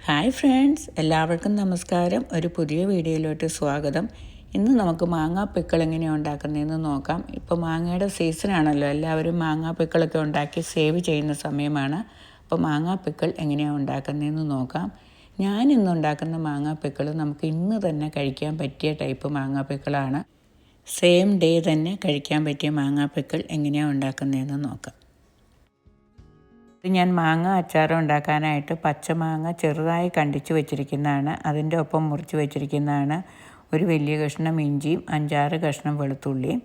Hi friends, എല്ലാവർക്കും നമസ്കാരം. ഒരു പുതിയ വീഡിയോയിലോട്ട് സ്വാഗതം. ഇന്ന് നമുക്ക് മാങ്ങാ പിക്കിൾ എങ്ങനെയാണ് ഉണ്ടാക്കുന്നതെന്ന് നോക്കാം. ഇപ്പോൾ മാങ്ങയുടെ സീസണാണല്ലോ, എല്ലാവരും മാങ്ങാ പിക്കിളൊക്കെ ഉണ്ടാക്കി സേവ് ചെയ്യുന്ന സമയമാണ്. അപ്പോൾ മാങ്ങാ പിക്കിൾ എങ്ങനെയാണ് ഉണ്ടാക്കുന്നതെന്ന് നോക്കാം. ഞാൻ ഇന്ന് ഉണ്ടാക്കുന്ന മാങ്ങാ പിക്കിൾ നമുക്ക് ഇന്ന് തന്നെ കഴിക്കാൻ പറ്റിയ ടൈപ്പ് മാങ്ങാ പിക്കിളാണ്. സെയിം ഡേ തന്നെ കഴിക്കാൻ പറ്റിയ മാങ്ങാ പിക്കിൾ എങ്ങനെയാണ് ഉണ്ടാക്കുന്നതെന്ന് നോക്കാം. ഞാൻ മാങ്ങ അച്ചാർ ഉണ്ടാക്കാനായിട്ട് പച്ചമാങ്ങ ചെറുതായി കണ്ടിച്ച് വെച്ചിരിക്കുന്നതാണ്. അതിൻ്റെ ഒപ്പം മുറിച്ച് വെച്ചിരിക്കുന്നതാണ് ഒരു വലിയ കഷ്ണം ഇഞ്ചിയും 5-6 കഷ്ണം വെളുത്തുള്ളിയും.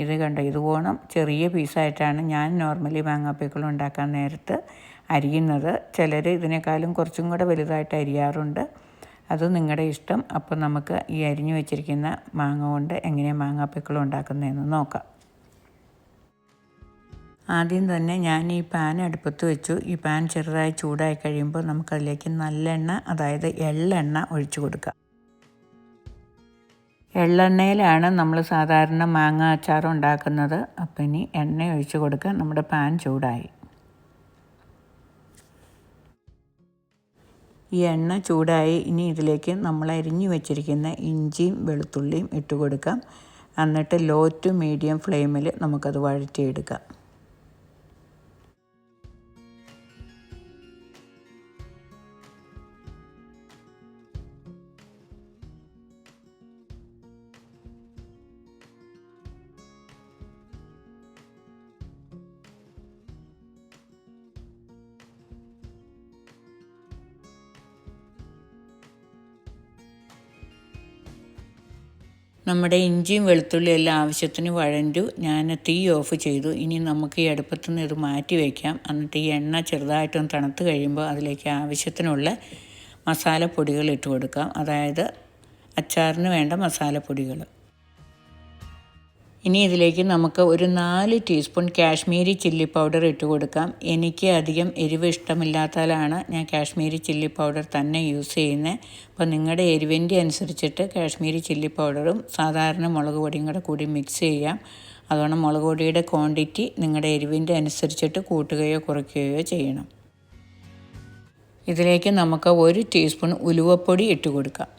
ഇത് കണ്ടോ, ഇതുപോണം ചെറിയ പീസായിട്ടാണ് ഞാൻ നോർമലി മാങ്ങാപ്പിക്കിൾ ഉണ്ടാക്കാൻ നേരത്ത് അരിയുന്നത്. ചിലർ ഇതിനേക്കാളും കുറച്ചും കൂടെ വലുതായിട്ട് അരിയാറുണ്ട്. അത് നിങ്ങളുടെ ഇഷ്ടം. അപ്പോൾ നമുക്ക് ഈ അരിഞ്ഞു വെച്ചിരിക്കുന്ന മാങ്ങ കൊണ്ട് എങ്ങനെയാണ് മാങ്ങാപ്പിക്കിൾ ഉണ്ടാക്കുന്നതെന്ന് നോക്കാം. ആദ്യം തന്നെ ഞാൻ ഈ പാൻ അടുപ്പത്ത് വെച്ചു. ഈ പാൻ ചെറുതായി ചൂടായി കഴിയുമ്പോൾ നമുക്കതിലേക്ക് നല്ലെണ്ണ, അതായത് എള്ളെണ്ണ ഒഴിച്ചു കൊടുക്കാം. എള്ളെണ്ണയിലാണ് നമ്മൾ സാധാരണ മാങ്ങ അച്ചാർ ഉണ്ടാക്കുന്നത്. അപ്പം ഇനി എണ്ണ ഒഴിച്ചു കൊടുക്കാം. നമ്മുടെ പാൻ ചൂടായി. ഈ എണ്ണ ചൂടായി. ഇനി ഇതിലേക്ക് നമ്മൾ അരിഞ്ഞു വെച്ചിരിക്കുന്ന ഇഞ്ചിയും വെളുത്തുള്ളിയും ഇട്ട് കൊടുക്കാം. എന്നിട്ട് ലോ ടു മീഡിയം ഫ്ലെയിമിൽ നമുക്കത് വഴറ്റിയെടുക്കാം. നമ്മുടെ ഇഞ്ചിയും വെളുത്തുള്ളിയും എല്ലാം ആവശ്യത്തിന് വഴണ്ടു. ഞാൻ തീ ഓഫ് ചെയ്തു. ഇനി നമുക്ക് ഈ അടുപ്പത്തു നിന്ന് ഇത് മാറ്റി വയ്ക്കാം. എന്നിട്ട് ഈ എണ്ണ ചെറുതായിട്ടൊന്ന് തണുത്ത് കഴിയുമ്പോൾ അതിലേക്ക് ആവശ്യത്തിനുള്ള മസാലപ്പൊടികൾ ഇട്ട് കൊടുക്കാം. അതായത് അച്ചാറിന് വേണ്ട മസാലപ്പൊടികൾ. ഇനി ഇതിലേക്ക് നമുക്ക് ഒരു 4 ടീസ്പൂൺ കാശ്മീരി ചില്ലി പൗഡർ ഇട്ട് കൊടുക്കാം. എനിക്ക് അധികം എരിവ് ഇഷ്ടമില്ലാത്തതിലാണ് ഞാൻ കാശ്മീരി ചില്ലി പൗഡർ തന്നെ യൂസ് ചെയ്യുന്നത്. അപ്പോൾ നിങ്ങളുടെ എരിവിൻ്റെ അനുസരിച്ചിട്ട് കാശ്മീരി ചില്ലി പൗഡറും സാധാരണ മുളക് പൊടിയും കൂടി മിക്സ് ചെയ്യാം. അതുകൊണ്ട് മുളക് പൊടിയുടെ ക്വാണ്ടിറ്റി നിങ്ങളുടെ എരിവിൻ്റെ അനുസരിച്ചിട്ട് കൂട്ടുകയോ കുറയ്ക്കുകയോ ചെയ്യണം. ഇതിലേക്ക് നമുക്ക് 1 ടീസ്പൂൺ ഉലുവപ്പൊടി ഇട്ട് കൊടുക്കാം.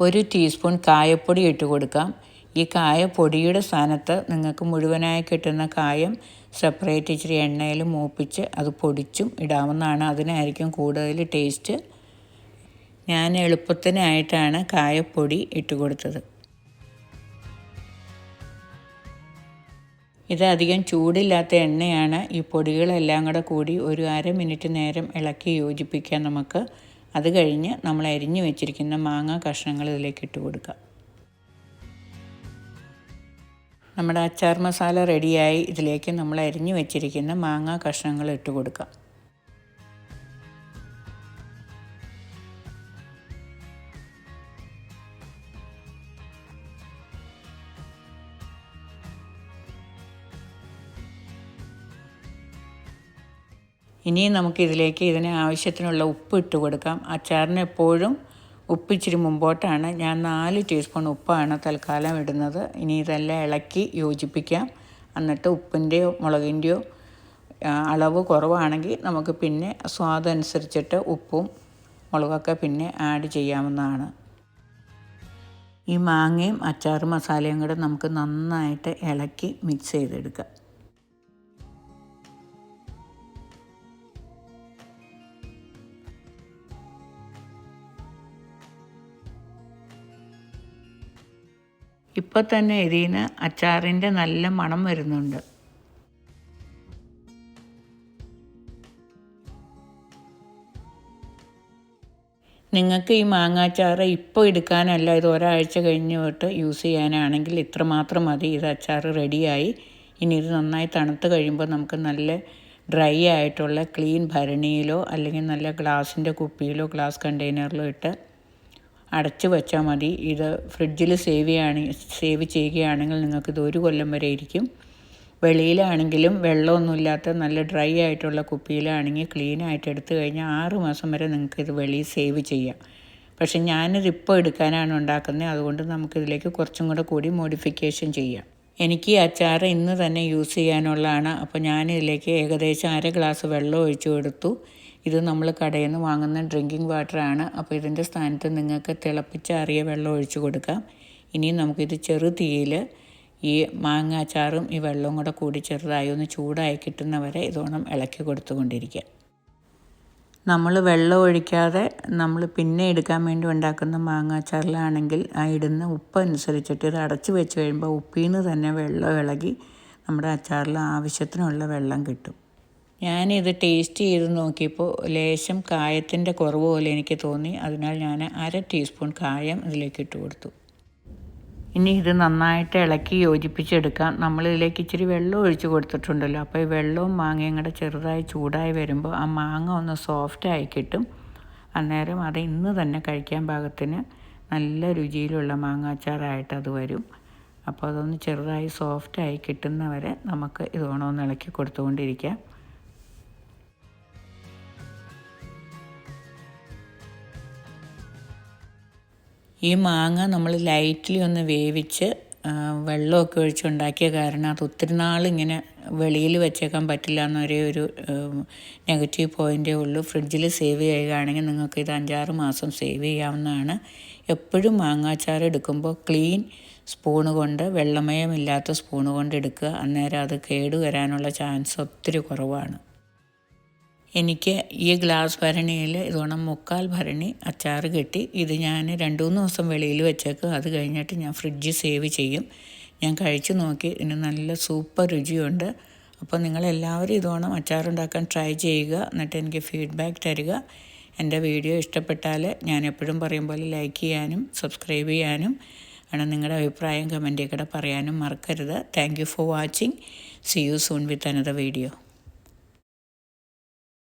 1 ടീസ്പൂൺ കായപ്പൊടി ഇട്ട് കൊടുക്കാം. ഈ കായപ്പൊടിയുടെ സ്ഥാനത്ത് നിങ്ങൾക്ക് മുഴുവനായി കിട്ടുന്ന കായം സെപ്പറേറ്റ് ഇച്ചിരി എണ്ണയിൽ മൂപ്പിച്ച് അത് പൊടിച്ചും ഇടാവുന്നതാണ്. അതിനായിരിക്കും കൂടുതൽ ടേസ്റ്റ്. ഞാൻ എളുപ്പത്തിനായിട്ടാണ് കായപ്പൊടി ഇട്ട് കൊടുത്തത്. ഇത് അധികം ചൂടില്ലാത്ത എണ്ണയാണ്. ഈ പൊടികളെല്ലാം കൂടി ഒരു 1/2 മിനിറ്റ് നേരം ഇളക്കി യോജിപ്പിക്കാൻ നമുക്ക്. അത് കഴിഞ്ഞ് നമ്മൾ അരിഞ്ഞു വെച്ചിരിക്കുന്ന മാങ്ങ കഷ്ണങ്ങൾ ഇതിലേക്ക് ഇട്ട് കൊടുക്കാം. നമ്മുടെ അച്ചാർ മസാല റെഡിയായി. ഇതിലേക്ക് നമ്മൾ അരിഞ്ഞു വെച്ചിരിക്കുന്ന മാങ്ങ കഷ്ണങ്ങൾ ഇട്ട് കൊടുക്കാം. ഇനി നമുക്കിതിലേക്ക് ഇതിന് ആവശ്യത്തിനുള്ള ഉപ്പ് ഇട്ട് കൊടുക്കാം. അച്ചാറിന് എപ്പോഴും ഉപ്പ് ഇച്ചിരി മുമ്പോട്ടാണ്. ഞാൻ 4 ടീസ്പൂൺ ഉപ്പാണ് തൽക്കാലം ഇടുന്നത്. ഇനി ഇതെല്ലാം ഇളക്കി യോജിപ്പിക്കാം. എന്നിട്ട് ഉപ്പിൻ്റെയോ മുളകിൻ്റെയോ അളവ് കുറവാണെങ്കിൽ നമുക്ക് പിന്നെ സ്വാദനുസരിച്ചിട്ട് ഉപ്പും മുളകൊക്കെ പിന്നെ ആഡ് ചെയ്യാവുന്നതാണ്. ഈ മാങ്ങയും അച്ചാർ മസാലയും കൂടെ നമുക്ക് നന്നായിട്ട് ഇളക്കി മിക്സ് ചെയ്തെടുക്കാം. ഇപ്പോൾ തന്നെ ഇതിന് അച്ചാറിൻ്റെ നല്ല മണം വരുന്നുണ്ട്. നിങ്ങൾക്ക് ഈ മാങ്ങാച്ചാർ ഇപ്പോൾ എടുക്കാനല്ല, ഇത് ഒരാഴ്ച കഴിഞ്ഞ് തൊട്ട് യൂസ് ചെയ്യാനാണെങ്കിൽ ഇത്രമാത്രം മതി. ഇത് അച്ചാർ റെഡിയായി. ഇനി ഇത് നന്നായി തണുത്ത് കഴിയുമ്പോൾ നമുക്ക് നല്ല ഡ്രൈ ആയിട്ടുള്ള ക്ലീൻ ഭരണിയിലോ അല്ലെങ്കിൽ നല്ല ഗ്ലാസിൻ്റെ കുപ്പിയിലോ ഗ്ലാസ് കണ്ടെയ്നറിലോ ഇട്ട് അടച്ചു വെച്ചാൽ മതി. ഇത് ഫ്രിഡ്ജിൽ സേവ് ചെയ്യുകയാണെങ്കിൽ നിങ്ങൾക്കിത് 1 കൊല്ലം വരെ ഇരിക്കും. വെളിയിലാണെങ്കിലും വെള്ളമൊന്നുമില്ലാത്ത നല്ല ഡ്രൈ ആയിട്ടുള്ള കുപ്പിയിലാണെങ്കിൽ ക്ലീനായിട്ട് എടുത്തു കഴിഞ്ഞാൽ 6 മാസം വരെ നിങ്ങൾക്കിത് വെളിയിൽ സേവ് ചെയ്യാം. പക്ഷെ ഞാനിത് ഇപ്പോൾ എടുക്കാനാണ് ഉണ്ടാക്കുന്നത്. അതുകൊണ്ട് നമുക്കിതിലേക്ക് കുറച്ചും കൂടി മോഡിഫിക്കേഷൻ ചെയ്യാം. എനിക്ക് ഈ അച്ചാർ ഇന്ന് തന്നെ യൂസ് ചെയ്യാനുള്ളതാണ്. അപ്പോൾ ഞാനിതിലേക്ക് ഏകദേശം 1/2 ഗ്ലാസ് വെള്ളം ഒഴിച്ചു കൊടുത്തു. ഇത് നമ്മൾ കടയിൽ നിന്ന് വാങ്ങുന്ന ഡ്രിങ്കിങ് വാട്ടറാണ്. അപ്പോൾ ഇതിൻ്റെ സ്ഥാനത്ത് നിങ്ങൾക്ക് തിളപ്പിച്ചാറിയ വെള്ളം ഒഴിച്ചു കൊടുക്കാം. ഇനി നമുക്കിത് ചെറു തീയിൽ ഈ മാങ്ങ അച്ചാറും ഈ വെള്ളവും കൂടി ചെറുതായി ഒന്ന് ചൂടായി കിട്ടുന്നവരെ ഇതോണം ഇളക്കി കൊടുത്തുകൊണ്ടിരിക്കുക. നമ്മൾ വെള്ളം ഒഴിക്കാതെ നമ്മൾ പിന്നെ എടുക്കാൻ വേണ്ടി ഉണ്ടാക്കുന്ന മാങ്ങ അച്ചാറിലാണെങ്കിൽ ആ ഇടുന്ന ഉപ്പ് അനുസരിച്ചിട്ട് ഇത് അടച്ചു വെച്ച് കഴിയുമ്പോൾ ഉപ്പിൽ നിന്ന് തന്നെ വെള്ളം ഇളകി നമ്മുടെ അച്ചാറിൽ ആവശ്യത്തിനുള്ള വെള്ളം കിട്ടും. ഞാനിത് ടേസ്റ്റ് ചെയ്ത് നോക്കിയപ്പോൾ ലേശം കായത്തിൻ്റെ കുറവ് പോലെ എനിക്ക് തോന്നി. അതിനാൽ ഞാൻ 1/2 ടീസ്പൂൺ കായം ഇതിലേക്ക് ഇട്ട് കൊടുത്തു. ഇനി ഇത് നന്നായിട്ട് ഇളക്കി യോജിപ്പിച്ചെടുക്കാം. നമ്മളിതിലേക്ക് ഇച്ചിരി വെള്ളം ഒഴിച്ച് കൊടുത്തിട്ടുണ്ടല്ലോ. അപ്പോൾ ഈ വെള്ളവും മാങ്ങയും കൂടെ ചെറുതായി ചൂടായി വരുമ്പോൾ ആ മാങ്ങ ഒന്ന് സോഫ്റ്റായി കിട്ടും. അന്നേരം അത് ഇന്ന് തന്നെ കഴിക്കാൻ പാകത്തിന് നല്ല രുചിയിലുള്ള മാങ്ങ അച്ചാറായിട്ട് അത് വരും. അപ്പോൾ അതൊന്ന് ചെറുതായി സോഫ്റ്റായി കിട്ടുന്നവരെ നമുക്ക് ഇതോണം ഒന്ന് ഇളക്കി കൊടുത്തുകൊണ്ടിരിക്കാം. ഈ മാങ്ങ നമ്മൾ ലൈറ്റ്ലി ഒന്ന് വേവിച്ച് വെള്ളമൊക്കെ ഒഴിച്ചുണ്ടാക്കിയ കാരണം അത് ഒത്തിരി നാളിങ്ങനെ വെളിയിൽ വെച്ചേക്കാൻ പറ്റില്ല എന്നൊരേ ഒരു നെഗറ്റീവ് പോയിൻ്റേ ഉള്ളൂ. ഫ്രിഡ്ജിൽ സേവ് ചെയ്യുകയാണെങ്കിൽ നിങ്ങൾക്ക് ഇത് 5-6 മാസം സേവ് ചെയ്യാവുന്നതാണ്. എപ്പോഴും മാങ്ങാച്ചാർ എടുക്കുമ്പോൾ ക്ലീൻ സ്പൂണ് കൊണ്ട്, വെള്ളമയമില്ലാത്ത സ്പൂണ് കൊണ്ട് എടുക്കുക. അന്നേരം അത് കേടുവരാനുള്ള ചാൻസ് ഒത്തിരി കുറവാണ്. എനിക്ക് ഈ ഗ്ലാസ് ഭരണിയിൽ ഇതോണം 3/4 ഭരണി അച്ചാർ കിട്ടി. ഇത് ഞാൻ 2-3 ദിവസം വെളിയിൽ വെച്ചേക്കും. അത് കഴിഞ്ഞിട്ട് ഞാൻ ഫ്രിഡ്ജിൽ സേവ് ചെയ്യും. ഞാൻ കഴിച്ചു നോക്കി, ഇതിന് നല്ല സൂപ്പർ രുചിയുണ്ട്. അപ്പോൾ നിങ്ങളെല്ലാവരും ഇതോണം അച്ചാറുണ്ടാക്കാൻ ട്രൈ ചെയ്യുക. എന്നിട്ട് എനിക്ക് ഫീഡ്ബാക്ക് തരിക. എൻ്റെ വീഡിയോ ഇഷ്ടപ്പെട്ടാൽ ഞാൻ എപ്പോഴും പറയും പോലെ ലൈക്ക് ചെയ്യാനും സബ്സ്ക്രൈബ് ചെയ്യാനും നിങ്ങളുടെ അഭിപ്രായം കമൻറ്റിൽ കൂടെ പറയാനും മറക്കരുത്. Thank you for watching. See you soon with another video.